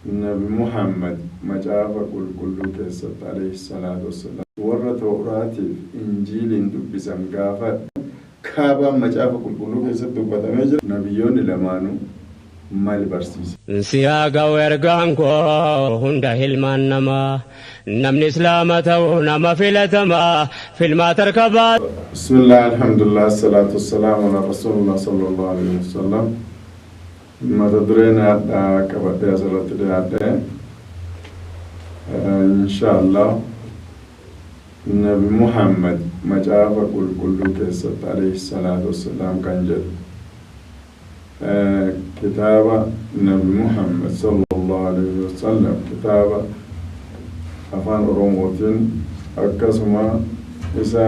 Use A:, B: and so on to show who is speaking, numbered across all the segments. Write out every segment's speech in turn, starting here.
A: Nabi Muhammad macaafa qulqulluu keessatti alayhi salaatu wassalaam warra Tawraatiif Injiiliin dubbisan gaafa kaabaan macaafa qulqulluu keessatti dubbatamee jira. Nabiyyoonni lamaanuu maal barsiisa?
B: Siyaaga ergaan koo hunda hilmaan namaa namni islaama ta'uu nama filatamaa filmaata harkabaa.
A: Bismillah, alhamdulillah, salatu wassalamu ala rasulillah sallallahu alaihi wasallam. mata dureen addaa qabadhee asirratti dhiyaadhe inshallah Nabi Muhammad macaafa qulqulluu keessatti alayhi salaatu wassalaam kan jedhu kitaaba Nabi Muhammad sallallahu alaihi wasallam kitaaba afaan oromootiin akkasuma isa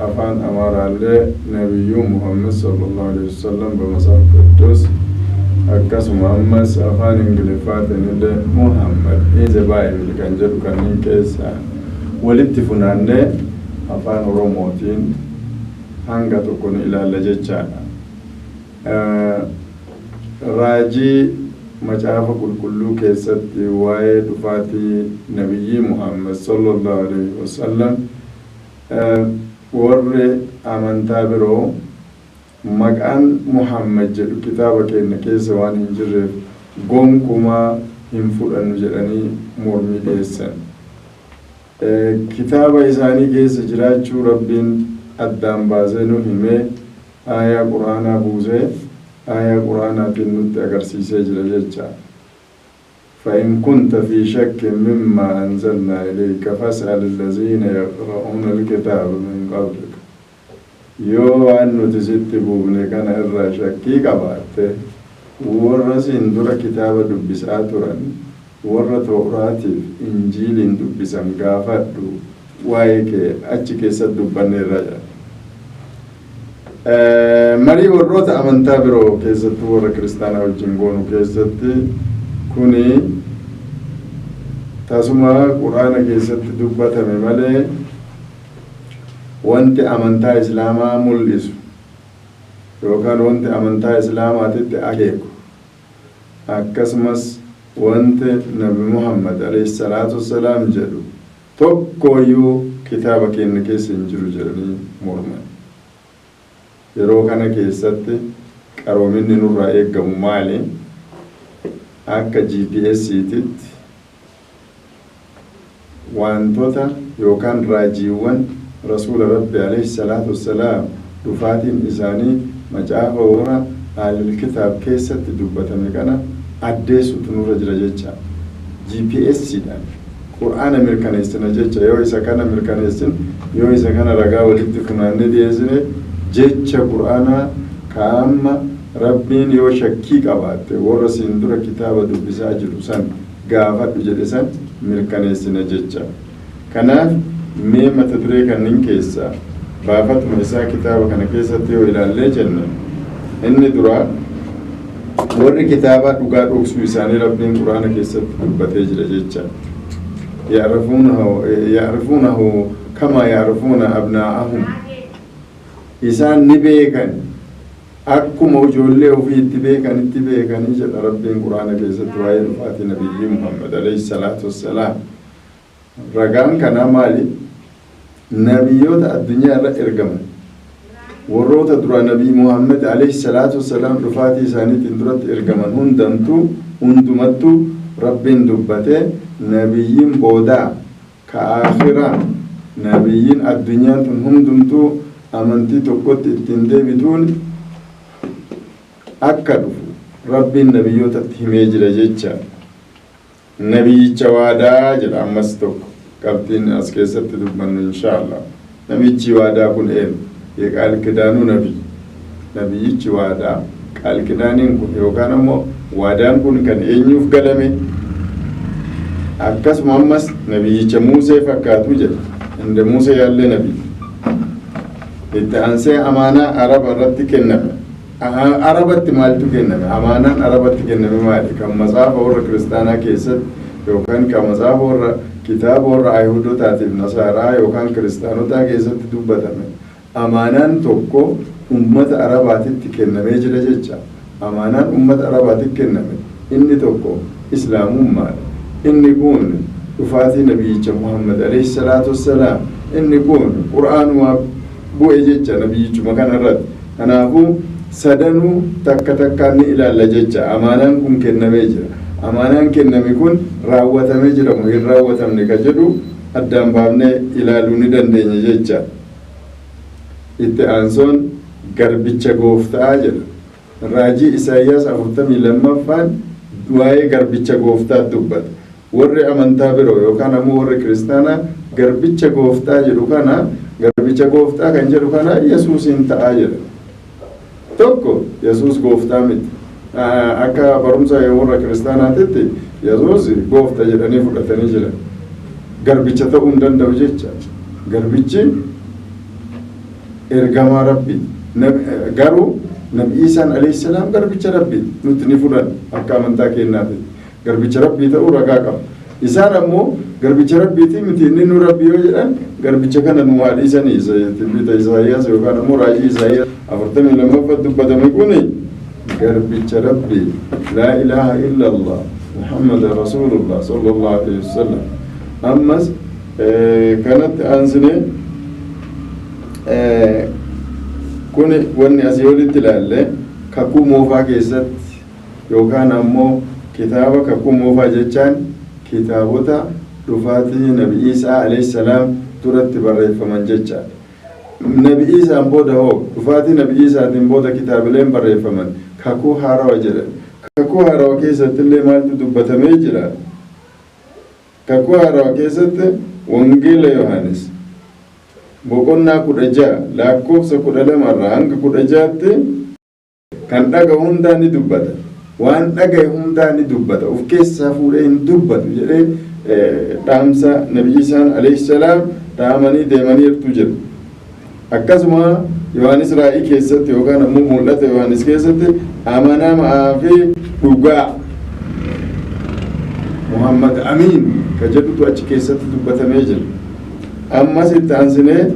A: afaan amaaraallee Nabiyyuu Muhammad sallallahu alaihi wasallam bamasaaf qudus akkasuma ammas afaan ingiliffaatiin illee Muhammad is a Bible kan jedhu kanneen keessa walitti funaannee afaan oromootiin hanga tokkoon ilaalla jechaadha. Raajii macaafa qulqulluu keessatti waa'ee dhufaatii Nabiyyi Muhammad sallallahu alaihi wasallam warri amantaa biroo maqaan Muhammad jedhu kitaaba keenya keessa waan hin jirreef gonkumaa hin fudhannu jedhanii mormii dhiyeessan. Kitaaba isaanii keessa jiraachuu Rabbiin addaan baasee nu himee aayaa quraanaa buusee aayaa quraanaatiin nutti agarsiisee jira jecha. فإن كنت في شك مما أنزلنا إليك فاسأل الذين يقرؤون الكتاب من قبلك. yoo waan nuti sitti buufne kana irraa shakkii qabaatte warra siin dura kitaaba dubbisaa turan warra Tawraatiif Injiiliin dubbisan gaafadhu waa'ee kee achi keessatti dubbanne irra jira. Marii warroota amantaa biroo keessatti warra kiristaanaa wajjin goonu keessatti kuni tasuma quraana keessatti dubbatame malee wanti amantaa islaamaa mul'isu yookaan wanti amantaa islaamaatitti akeeku akkasumas wanti Nabi Muhammad alayhi salaatu wassalaam jedhu tokkoyyuu kitaaba keenya keessa hin jiru jedhanii morman. Yeroo kana keessatti qaroominni nurraa eeggamu maali? Akka GPS'titti wantoota yookaan raajiiwwan rasuula rabbi alayhi salaatu wassalaam dhufaatiin isaanii macaafa warra ahlul kitaab keessatti dubbatame kana addeessutu nurra jira jecha. GPS'dhaan qur'aana mirkaneessina jecha. Yoo isa kana mirkaneessin yoo isa kana ragaa walitti funaannee dhiyeessine jecha qur'aanaa kaamma rabbiin yoo shakkii qabaatte warra siin dura kitaaba dubbisaa jiru san gaafadhu jedhe san mirkaneessina jecha. Kanaaf mee mata duree kanneen keessa baafatuma isaa kitaaba kana keessatti yoo ilaallee jenna inni dura warri kitaaba dhugaa dhoksuu isaanii rabbiin quraana keessatti dubbatee jira jecha. Ya'rifuunahu kama ya'rifuuna abnaa'ahum. Isaan ni beekan akkuma ijoollee ofii itti beekanitti beekanii jedha rabbiin quraana keessatti waa'ee dhufaatii Nabiyyi Muhammad alayhi salaatu wassalaam. Ragaan kana maali? Nabiyyoota addunyaa irra ergaman warroota dura Nabi Muhammad alayhi salaatu wassalaam dhufaatii isaaniitiin duratti ergaman hundumattuu rabbiin dubbatee nabiyyiin boodaa ka akhiraa nabiyyiin addunyaan tun hundumtuu amantii tokkotti ittiin deebituun akka dhufu rabbiin nabiyyootatti himee jira jecha. Nabiyyicha waadaa jedha ammas tokko qabxiin as keessatti dubbannu inshallah. Namichi waadaa kun eenyu? Qaal kidaanuu nabiyyichi waadaa qaal kidaaniin kun yookaan ammoo waadaan kun kan eenyuuf galame? Akkasuma ammas nabiyyicha Muusee fakkaatu jedha. Inde Muusee yaallee nabii itti aansee amaanaa araba irratti kenname. Arabatti maaltu kenname? Amaanaan arabatti kenname maali? Kan matsaafa warra kiristaanaa keessatti yookaan kan matsaafa warra kitaaba warra Ayihudootaatiif Nasaaraa yookaan kiristaanotaa keessatti dubbatame. Amaanaan tokko ummata arabaatitti kennamee jira jecha. Amaanaan ummata arabaatitti kenname inni tokko islaamummaa inni kun dhufaatii nabiyyicha Muhammad alayhi salaatu wassalaam inni kun qur'aanuma bu'e jecha nabiyyichuma kanarratti kanaafuu sadanuu takka takkaan ni ilaalla jecha amaanaan kun kennamee jira amaanaan kenname kun raawwatamee jira moo hin raawwatamne ka jedhu addaan baafnee ilaaluu ni dandeenya jecha itti aansoon garbicha gooftaa jedha raajii Isaayyaas 42ffaan waa'ee garbicha gooftaa dubbata warri amantaa biroo yookaan ammoo warri kiristaanaa garbicha gooftaa jedhu kana garbicha gooftaa kan jedhu kana Yesuusin ta'aa jedha tokko Yesuus gooftaa miti akka barumsa warra kiristaanaatitti Yesuus gooftaa jedhanii fudhatanii jiran garbicha ta'uu hin danda'u jecha garbichi ergamaa rabbii garuu nabi Isaan alayhi salaam garbicha rabbii nuti ni fudhan akka amantaa keenyaatti garbicha rabbii ta'uu ragaa qaba isaan ammoo garbicha rabbiiti miti inni nu rabbii yoo jedhan garbicha kana nu waadhiisanii tibbita Isaayyaas yookaan ammoo raajii Isaayyaas 42ffaa dubbatame kuni garbicha rabbii laa ilaaha illa Allah Muhammad Rasulullah sallallahu alaihi wasallam ammas kanatti aansinee kuni wanni asii olitti ilaalle kakuu moofaa keessatti yookaan ammoo kitaaba kakuu moofaa jechaan kitaabota dhufaatii nabi Isaa alayhi salaam duratti barreeffaman jecha nabi Isaan booda hoo dhufaatii nabi Isaatiin booda kitaabileen barreeffaman kakuu haarawaa jedhan kakuu haarawaa keessatti illee maaltu dubbatamee jira kakuu haarawaa keessatti wangeela Yohaanis boqonnaa 16 lakkoofsa 12 irraa hanga 16tti kan dhaga hundaa ni dubbata waan dhagaye hundaa ni dubbata of keessaa fuudhee hin dubbatu jedhee dhaamsa nabi Isaan alayhi salaam dhaamanii deemaniirtu jira akkasuma Yohaanis raa'ii keessatti yookaan ammoo mul'ata Yohaanis keessatti amanamaa fi dhugaa Muhammad Amiin ka jedhutu achi keessatti dubbatamee jira ammas itti aansinee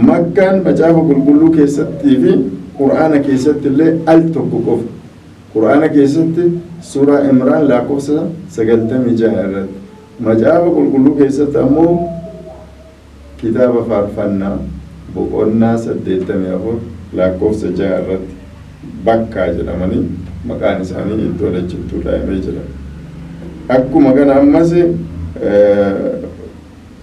A: Makkaan macaafa qulqulluu keessattii fi Qur'aana keessatti illee al tokko qofa Qur'aana keessatti suuraa Imraan lakkoofsa 96 irratti macaafa qulqulluu keessatti ammoo kitaaba faarfannaa boqonnaa 84 lakkoofsa 6 irratti bakkaa jedhamanii maqaan isaanii iddoo lachittuu dhahamee jira akkuma kana ammas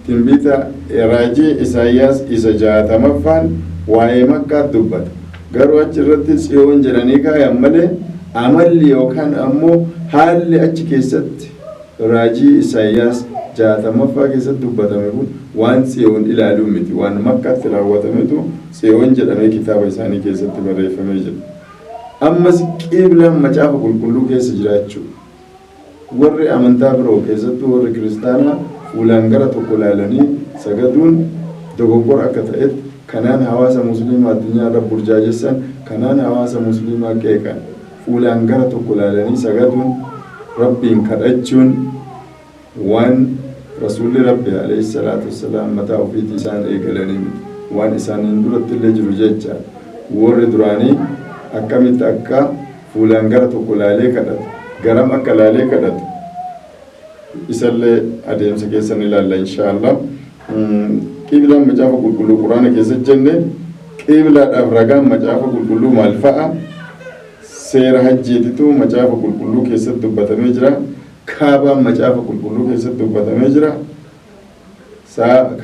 A: timbita raajii Isaayyaas isa 60ffaan waa'ee Makkaa dubbata garuu achi irratti Tsiyoon jedhanii kaayan malee amalli yookaan ammoo haalli achi keessatti raajii Isaayyaas 60ffaa keessatti dubbatame kun waan Tsiyoon ilaaluu miti waan Makkaatti raawwatametu Tsiyoon jedhamee kitaaba isaanii keessatti barreeffamee jira ammas qiblaan macaafa qulqulluu keessa jiraachuu warri amantaa biroo keessatti warri kiristaanaa fuulaan gara tokko ilaalanii sagaduun dogoggora akka ta'etti kanaan hawaasa musliimaa addunyaa irra burjaajessan kanaan hawaasa musliimaa qeeqan fuulaan gara tokko ilaalanii sagaduun rabbiin kadhachuun waan rasuulli rabbi alayhi salaatu wassalaam mataa ofiitii isaan eegalanii waan isaaniin duratti illee jiru jecha warri duraanii akkamitti akka fuulaan gara tokko ilaalee kadhatu garam akka ilaalee kadhatu isallee adeemsa keessan ilaalla inshallah qiblaan macaafa qulqulluu quraana keessatti jenne qiblaadhaaf ragaan macaafa qulqulluu maal fa'a seera hajjiititu macaafa qulqulluu keessatti dubbatamee jira kaabaan macaafa qulqulluu keessatti dubbatamee jira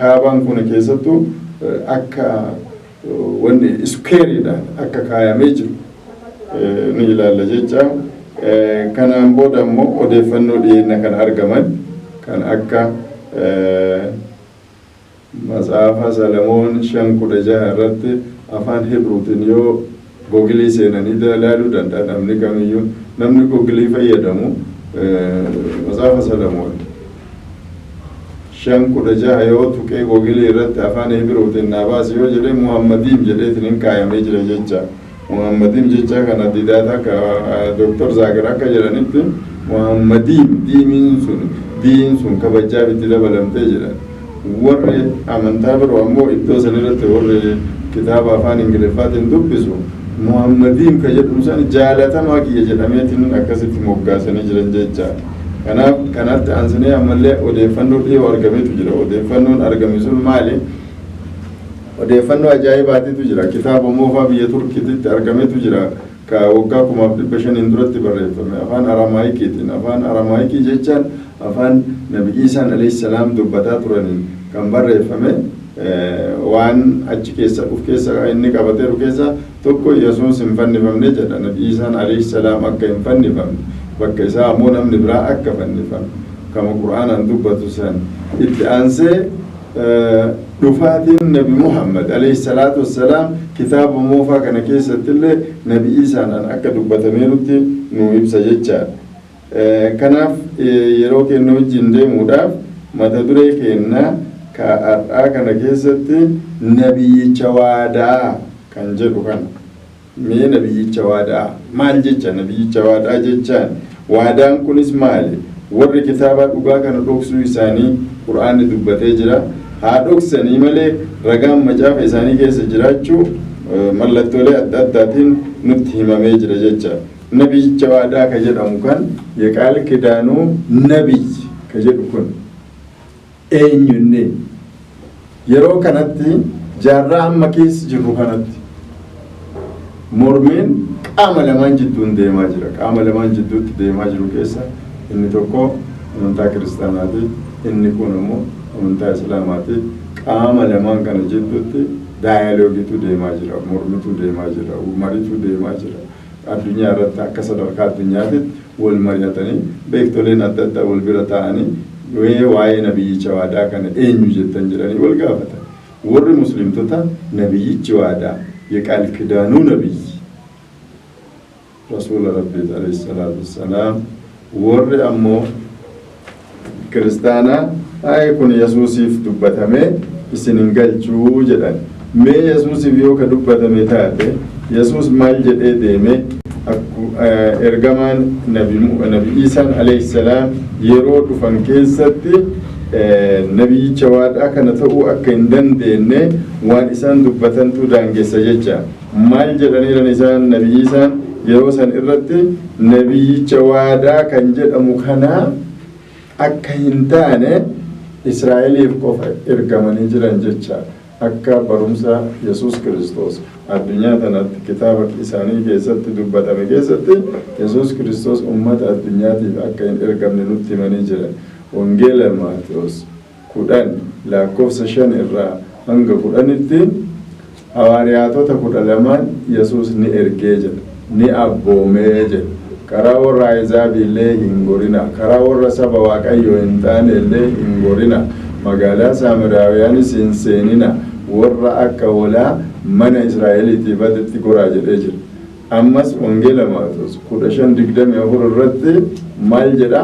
A: kaabaan kun keessattuu akka wanni iskeeriidhaan akka kaayamee jiru ni ilaalla jecha kanaan booda immoo odeeffannoo dhiyeenya kan argaman kan akka matsaafa Salamoon 5:16 irratti afaan Hibruutiin yoo googilii seenanii ilaaluu danda'a namni kamiyyuu namni googilii fayyadamu matsaafa Salamoon 5:16 yoo tuqee googilii irratti afaan Hibruutiin naabaas yoo jedhee Muhammadiin jedheetiin kaayamee jira jecha Muhammadiin jecha kana didaata ka Dr. Zaakir akka jedhanitti Muhammadiin diin sun kabajaa itti dabalamtee jedhan warri amantaa biroo ammoo iddoo sanirratti warri kitaaba afaan Ingiliffaatiin dubbisu Muhammadiin ka jedhamu san jaalatamaa kiyya jedhameetiin akkasitti moggaasanii jiran jecha kanatti aansinee ammallee odeeffannoo dhiyoo argametu jira. Odeeffannoon argame sun maali? Odeeffannoo ajaa'ibaatitu jira. Kitaaba moofaa biyya Turkiitti argametu jira. Ka waggaa 1500 duratti barreeffame afaan Aramaayikiitiin. Afaan Aramaayikii jechaan afaan Nabi Iisaan alayhi salaam dubbataa turaniin kan barreeffame waan achi keessa dhuf keessa inni qabatee dhufu keessa tokko Yesuus hin fannifamne jedha. Nabi Iisaan alayhi salaam akka hin fannifamne bakka isaa ammoo namni biraa akka fannifame kama Qur'aanaan dubbatu san itti aansee dhufaatiin Nabi Muhammad alayhi salaatu wassalaam kitaaba moofaa kana keessatti illee Nabi Iisaan akka dubbatamee nutti nu ibsa jechaadha. Kanaaf yeroo kennu wajjin deemuudhaaf mata duree kennaa ka har'aa kana keessatti nabiyyicha waadaa kan jedhu kana. Mee nabiyyicha waadaa maal jecha nabiyyicha waadaa jechaan waadaan kunis maali? Warri kitaaba dhugaa kana dhoksuu isaanii Qur'aanni dubbatee jira. Haa dhoksanii malee ragaan macaafa isaanii keessa jiraachuu mallattoolee adda addaatiin nutti himamee jira jecha. Nabiyyicha waadaa ka jedhamu kan yeqaal kidaanuu nabiyyi ka jedhu kun eenyunne yeroo kanatti jaarraa amma keessa jirru kanatti mormiin qaama lamaan jidduun deemaa jira. Qaama lamaan jidduutti deemaa jiru keessa inni tokko amantaa kiristaanaati, inni kun immoo amantaa islaamaati. Qaama lamaan kana jidduutti daayiloogiitu deemaa jira, mormitu deemaa jira, mariitu deemaa jira. Addunyaa irratti akka sadarkaa addunyaatitti wal mari'atanii beektoleen adda addaa wal bira ta'anii waa'ee nabiyyicha waadaa kana eenyu jettan jedhanii wal gaafatan. Warri muslimtota nabiyyichi waadaa yeqaal kidaanuu nabiyyi rasuula rabbii alayhi salaatu wassalaam. Warri ammoo kiristaanaa kun Yesuusiif dubbatamee isin hin galchuu jedhan. Mee Yesuusiif yoo ka dubbatame taate Yesuus maal jedhee deeme ergamaan Nabi Iisaan alayhi salaam yeroo dhufan keessatti nabiyyicha waadaa kana ta'uu akka hin dandeenye waan isaan dubbatantu daangessa jecha. Maal jedhaniiran isaan Nabi Iisaan yeroo san irratti nabiyyicha waadaa kan jedhamu kana akka hin taane Israa'eliif qofa ergamanii jiran jecha. Akka barumsa Yesuus Kiristoos addunyaa kanatti kitaaba isaanii keessatti dubbatame keessatti Yesuus Kiristoos ummata addunyaatiif akka hin ergamne nutti himanii jiran. Wangeela Maatiyos 10 lakkoofsa 5 irraa hanga 10tti hawaariyaatota 12 Yesuus ni ergee jedha, ni abboomee jedha. Karaa warra Ahizaabii illee hin gorina, karaa warra saba Waaqayyoo hin taane illee hin gorina, magaalaa Saamiraawiyaanis hin seenina, warra akka hoolaa mana Israa'eliitii badetti goraa jedhee jira. Ammas wangeela Maatiyos 15:24 irratti maal jedha?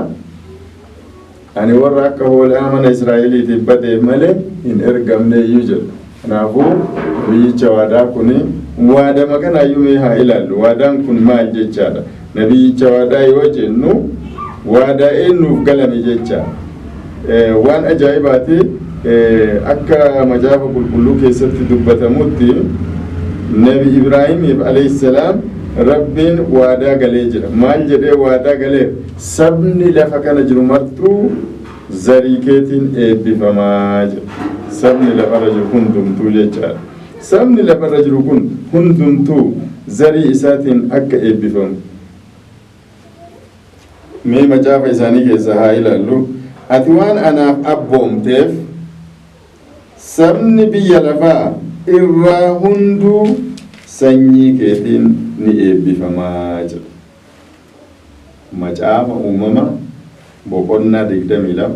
A: Ani warra akka hoolaa mana Israa'eliitii badee malee hin ergamne iyyuu jedha. Kanaafuu nabiyyicha waadaa kuni waadama kanaayyuu mee haa ilaallu. Waadaan kun maal jechaadha? Nabiyyicha waadaa yoo jennu waadaa eenyuuf galame jecha. Waan ajaa'ibaati akka macaafa qulqulluu keessatti dubbatamutti Nabi Ibraahimiif alayhi salaam Rabbiin waadaa galee jira. Maal jedhee waadaa galee? Sabni lafa kana jiru martuu zarii keetiin eebbifamaa jira. Sabni lafarra jiru hundumtuu jechaadha. Sabni lafarra jiru kun hundumtuu zarii isaatiin akka eebbifamu. Mee macaafa isaanii keessa haa ilaallu. Ati waan anaaf abboomteef sabni biyya lafaa irraa hunduu sanyii keetiin ni eebbifamaa jira. Macaafa uumama boqonnaa 22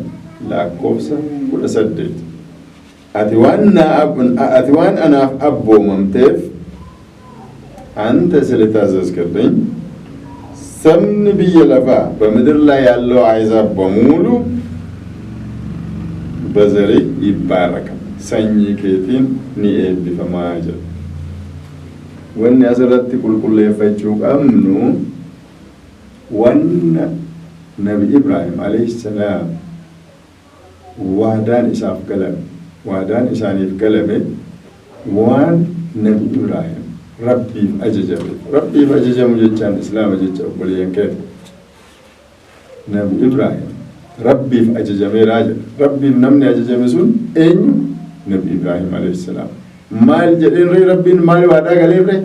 A: lakkoofsa 18. Ati waan anaaf abboomamteef አንተ ስለታዘዝክልኝ sabni biyya lafaa በምድር ላይ ያለው አሕዛብ በሙሉ በዘርህ ይባረካል sanyii keetiin ni eebbifamaa jira. Wanni asirratti qulqulleeffachuu qabnu wanna Nabi Ibraahim alayhi salaam waadaan isaaf galame, waadaan isaaniif galame waan Nabi Ibraahim Rabbiif ajajame. Rabbiif ajajamu jechaan islaama jecha obboleeyyan keenya. Nabi Ibraahim rabbiif ajajameera jedha. Rabbiif namni ajajame sun eenyu? Nabi Ibraahim alayhi salaam. Maal jedheen rabbiin maal waadaa galeefre?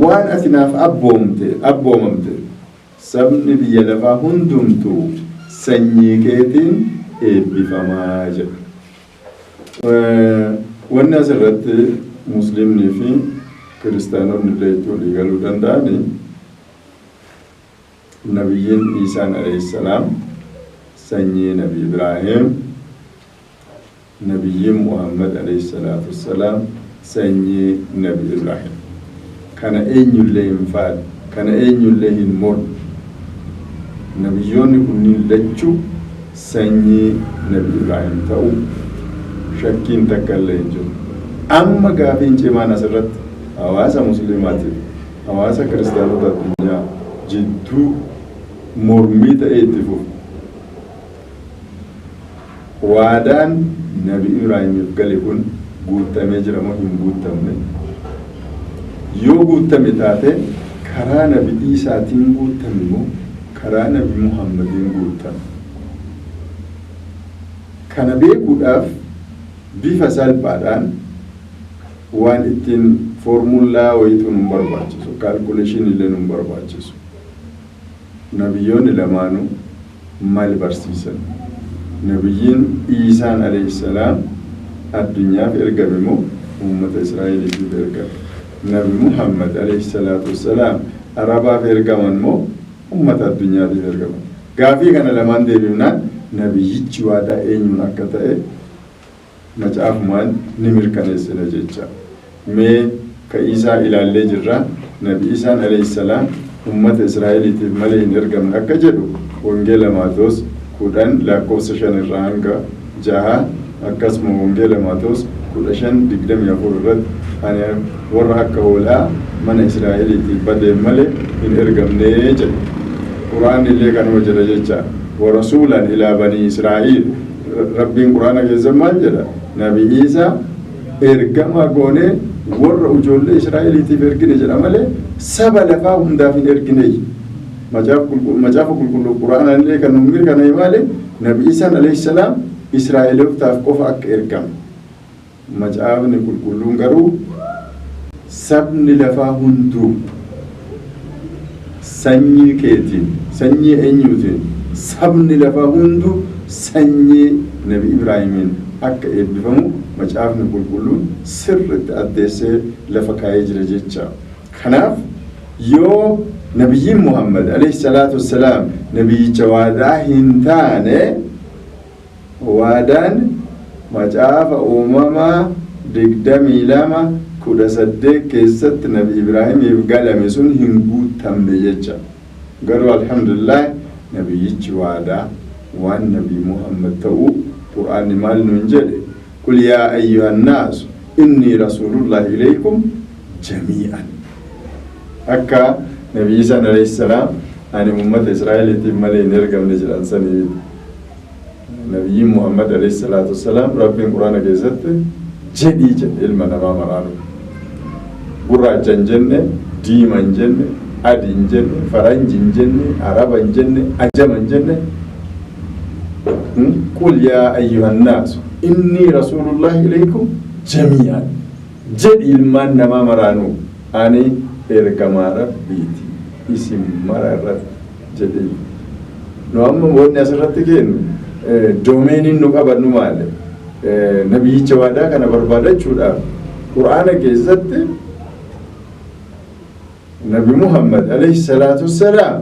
A: Waan ati naaf abboomamte sabni biyya lafaa hundumtuu sanyii keetiin eebbifamaa jedha. Wanni asirratti muslimnii fi kiristaanonni illee itti walii galuu danda'ani nabiyyiin Iisaan alayhi salaam sanyii Nabi Ibraahim, nabiyyiin Muhammad alayhi salaatu wassalaam sanyii Nabi Ibraahim. Kana eenyullee hin faale, kana eenyullee hin mormu. Nabiyyoonni kunniin lachuu sanyii Nabi Ibraahim ta'uu shakkiin takka illee hin jiru. Amma gaafiin cimaan asirratti hawaasa musliimaatiif hawaasa kiristaanota addunyaa jidduu mormii ta'ee itti fufu. Waadaan Nabi Ibraahimiif gale kun guutamee jira moo hin guutamne? Yoo guutame taate karaa Nabi Iisaatiin guutame moo karaa Nabi Muhammadiin guutame? Kana beekuudhaaf bifa salphaadhaan waan ittiin foormulaa wayituu nu barbaachisu, kaalkuleeshinii illee nu barbaachisu. Nabiyyoonni lamaanuu maal barsiisan? Nabiyyiin Iisaan alayhi salaam addunyaaf ergame moo uummata Israa'eliitiif ergame? Nabi Muhammad alayhi salaatu wassalaam Arabaaf ergaman moo uummata addunyaatiif ergaman? Gaafii kana lamaan deebifnaan nabiyyichi waadaa eenyuun akka ta'e macaafumaan ni mirkaneessina jecha. Mee ka Iisaa ilaallee jirra. Nabi Iisaan alayhi salaam uummata Israa'eliitiif malee hin ergamne akka jedhu wangeela Maatoos 10:5 hanga 6 akkasuma wangeela Maatoos 15:24 irratti ani warra akka hoolaa mana Israa'eliitiif badee malee hin ergamne jedhe. Quraan illee kanuma jedha jecha. Warasuulan ilaa banii Israa'il. Rabbiin Quraana keessa maal jedha? Nabi Iisaa ergama goonee warra ijoollee Israa'eliitiif ergine jedha malee saba lafaa hundaaf hin ergine. Macaafa qulqulluu Quraana illee kan nu mirkaneesse malee Nabi Iisaan alayhi salaam Israa'elootaaf qofa akka ergame. Macaafni qulqulluun garuu sabni lafaa hunduu sanyii keetiin, sanyii eenyuutiin, sabni lafaa hunduu sanyii Nabi Ibraahimiin akka eebbifamu macaafni qulqulluun sirriitti addeessee lafa kaa'ee jira jecha. Kanaaf yoo nabiyyiin Muhammad alayhi salaatu wassalaam nabiyyicha waadaa hin taane waadaan macaafa uumamaa 22:18 keessatti Nabi Ibraahimiif galame sun hin guutamne jecha. Garuu alhamdulillah nabiyyichi waadaa waan Nabi Muhammad ta'uu Qur'aanni maal nuun jedhe? Qul yaa ayyuhan naasu inni rasuulullahi ilaykum jamii'an. Akka Nabi Iisaan alayhi salaam ani uummata Israa'eliitiif malee hin ergamne jedhan sanii Nabiyyiin Muhammad alayhi salaatu wassalaam Rabbiin Qur'aana keessatti jedhii jedhe ilma namaa maraanu. Gurraacha hin jenne, diima hin jenne, adii hin jenne, faranji hin jenne, araba hin jenne, ajama hin jenne. Qul yaa ayyuhan naasu inni rasuulullahi ilaykum jamii'an. Jedhi ilmaan namaa maraanu ani ergamaa Rabbiiti isin mara irratti jedhe. Nu amma wanni asirratti kennu doomeeniin nu qabannu maali? Nabiyyicha waadaa kana barbaadachuudhaaf Qur'aana keessatti Nabi Muhammad alayhi salaatu wassalaam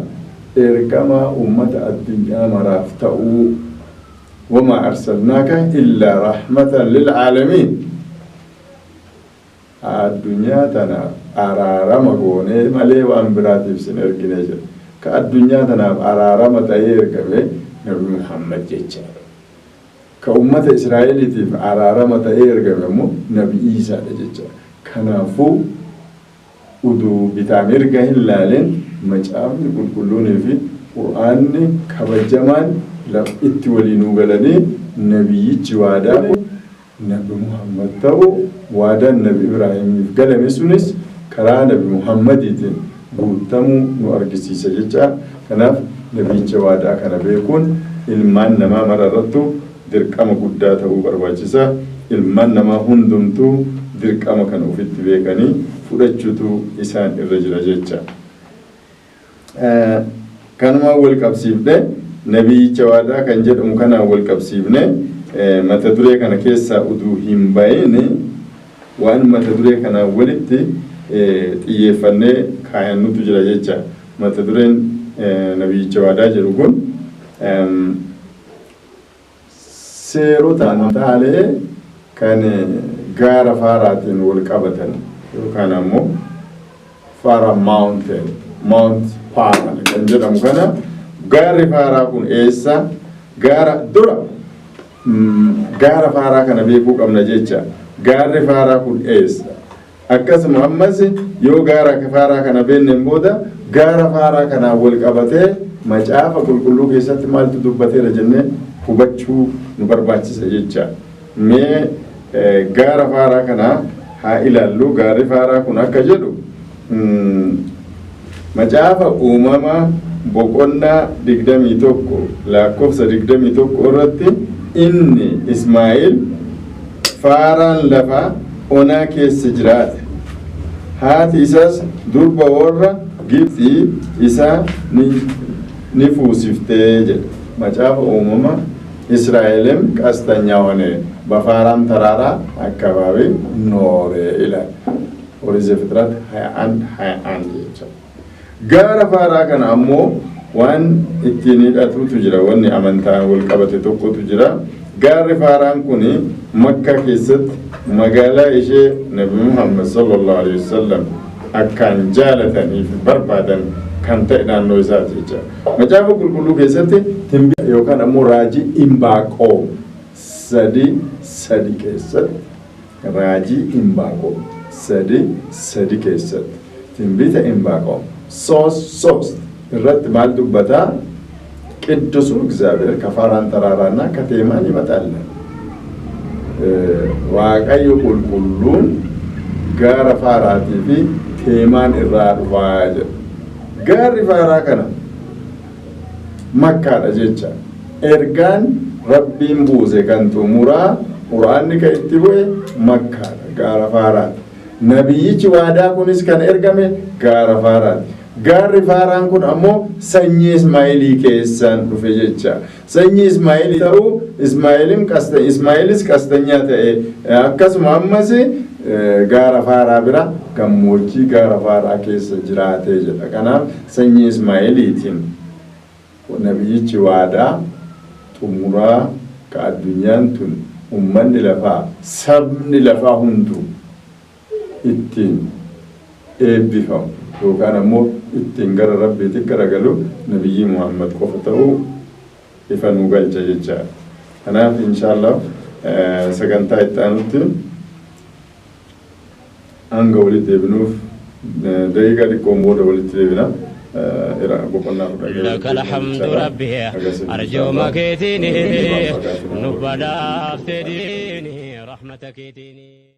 A: ergamaa uummata addunyaa maraaf ta'uu وما أرسلناك إلا رحمة للعالمين. الدنيا تنا أرارم غوني ملي وأمبراتيف سنرجنيج. كالدنيا تنا أرارم تأير كبه نبي محمد جيتشا. كأمة إسرائيل تيف أرارم تأير كبه مو نبي عيسى جيتشا. كنافو ودو بتعمير كهين لالين مجاب كلون في قرآن كبجمان لا إتولينو غلني نبي جوادا نبي محمد تاو وادا نبي إبراهيم قال مسونس كرا نبي محمد يتين بوتامو نوارجسي سجتا كناف نبي جوادا كان بيكون ilmaan namaa mararrattu dirqama guddaa ta'uu barbaachisa. Ilmaan namaa hundumtuu dirqama kana ofitti beekanii fudhachuutu isaan irra jira jecha. Kanuma wal qabsiifne nabiyyicha waadaa kan jedhamu kanaan wal qabsiifne mata duree kana keessaa uduu hin bahin waan mata duree kanaan walitti xiyyeeffannee kaayannutu jira jecha. Mata dureen nabiyyicha waadaa jedhu kun seerota amantaalee kan gaara faaraatiin wal qabatan yookaan ammoo faara mount Faara kan jedhamu kana gaarri faaraa kun eessa gaara dura gaara faaraa kana beekuu qabna jecha. Gaarri faaraa kun eessa akkasuma ammas yoo gaara faaraa kana beekneen booda gaara faaraa kana wal qabatee macaafa qulqulluu keessatti maaltu dubbateera jennee hubachuu nu barbaachisa jecha. Mee gaara faaraa kana haa ilaallu. Gaarri faaraa kun akka jedhu macaafa uumamaa boqonnaa 21 lakkoofsa 21 irratti inni Ismaa'eel faaraan lafa onaa keessa jiraate haati isaas durba warra Gibxii isaa ni fuusiftee jedha. macaafa uumamaa Israa'eልም ቀስተኛ ሆነ በፋራም ተራራ አካባቢ ኖረ ይላል። ኦሪት ዘፍጥረት 21 ጋራ ፋራ ከን አሞ ዋን ኢቲኒ ዳቱቱ ጅራ ወኒ አመንታ ወልቀበተ tokkotu jira. Gaarri faaraan kun Makka keessatti magaalaa ishee Nabi Muhammad sallallahu alaihi wasallam akkaan jaalatanii fi barbaadan kan ta'e naannoo isaati jecha. Macaafa qulqulluu keessatti timbii yookaan ammoo raajii Imbaaqoom sadi keessatti raajii Imbaaqoom sadi keessatti timbiita Imbaaqoom ሶስት irratti maal dubbataa ቅዱሱ እግዚአብሔር ከፋራን ተራራና ከቴማን ይመጣል። ዋቀዩ ቁልቁሉን ጋራ ፋራቲፊ ቴማን ኢራዱዋጅ ጋሪ ፋራ ከነ መካዳ ጀቻ ኤርጋን ረቢን ቡዜ ከንቱ ሙራ ቁርአን ከኢትቦ መካዳ ጋራ ፋራት ነብይች ዋዳ ኩንስ ከነ ኤርጋሜ ጋራ ፋራት Gaarri faaraan kun ammoo sanyii Ismaa'eelii keessaan dhufe jecha. Sanyii Ismaa'eelii ta'uu Ismaa'eelis qastanyaa ta'e akkasuma ammas gaara faaraa bira gammoojjii gaara faaraa keessa jiraatee jedha. Kanaaf sanyii Ismaa'eeliitiin nabiyyichi waadaa xumuraa ka addunyaan tun ummanni lafaa sabni lafaa hunduu ittiin eebbifamu. Yookaan ammoo ittiin gara rabbiitti garagalu nabiyyi Muhammad qofa ta'uu ifa nu galcha jecha. Kanaaf inshallah sagantaa itti aanutti hanga walitti deebinuuf daqiiqaa xiqqoon booda walitti deebina.
B: لك الحمد ربي أرجو مكيتيني نبدا افتديني رحمتك تيني